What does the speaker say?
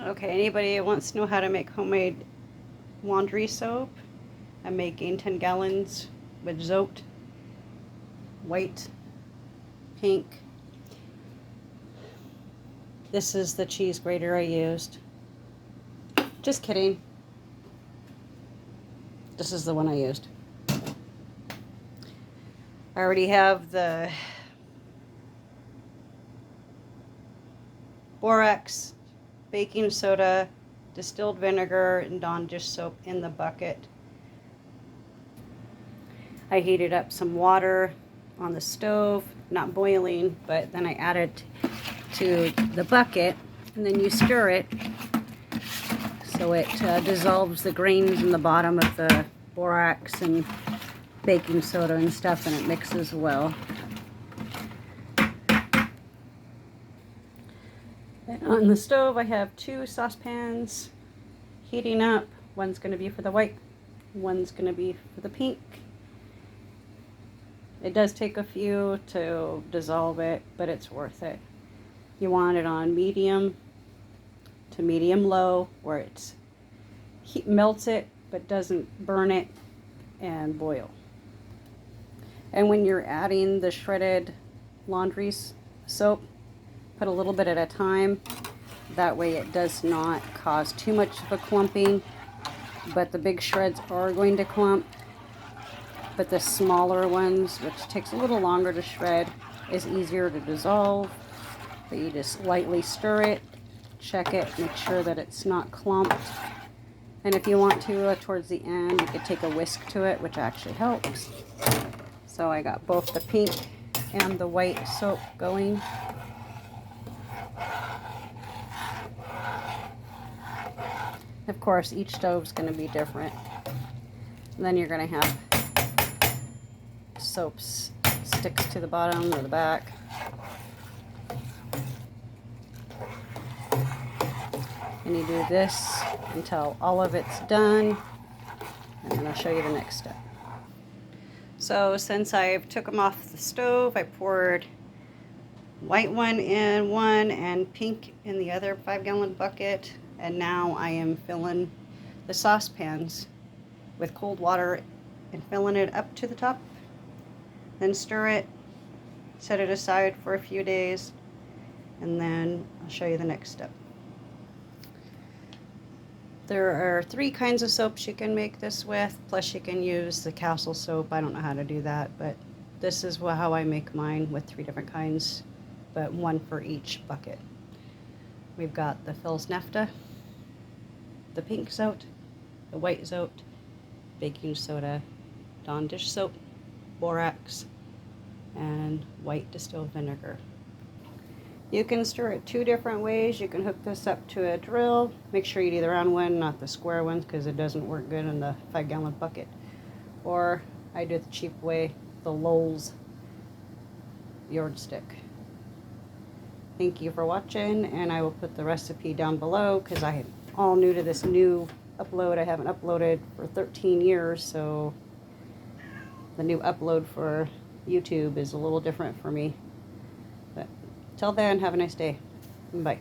Okay, anybody who wants to know how to make homemade laundry soap? I'm making 10 gallons with ZOTE, white, pink. This is the cheese grater I used. Just kidding. This is the one I used. I already have the borax, baking soda, distilled vinegar, and Dawn dish soap in the bucket. I heated up some water on the stove, not boiling, but then I add it to the bucket, and then you stir it so it dissolves the grains in the bottom of the borax and baking soda and stuff, and it mixes well. And on the stove I have 2 saucepans heating up. One's going to be for the white, one's going to be for the pink. It does take a few to dissolve it, but it's worth it. You want it on medium to medium low, where it's melts it but doesn't burn it and boil. And when you're adding the shredded laundry soap, put a little bit at a time. That way it does not cause too much of a clumping, but the big shreds are going to clump. But the smaller ones, which takes a little longer to shred, is easier to dissolve. But you just lightly stir it, check it, make sure that it's not clumped. And if you want to, towards the end, you could take a whisk to it, which actually helps. So I got both the pink and the white soap going. Of course, each stove's going to be different. And then you're going to have soaps sticks to the bottom or the back. And you do this until all of it's done, and then I'll show you the next step. So since I've took them off the stove, I poured white one in one and pink in the other 5-gallon bucket, and now I am filling the saucepans with cold water and filling it up to the top. Then stir it, set it aside for a few days, and then I'll show you the next step. There are 3 kinds of soaps you can make this with, plus you can use the castle soap. I don't know how to do that, but this is how I make mine, with 3 different kinds, but 1 for each bucket. We've got the FELS NAPTHA, the pink ZOTE, the white ZOTE, baking soda, Dawn dish soap, borax, and white distilled vinegar. You can stir it 2 different ways. You can hook this up to a drill. Make sure you do the round one, not the square ones, because it doesn't work good in the 5-gallon bucket. Or I do it the cheap way, the Lowell's yardstick. Thank you for watching, and I will put the recipe down below, because I am all new to this new upload. I haven't uploaded for 13 years, so the new upload for YouTube is a little different for me. But till then, have a nice day. Bye.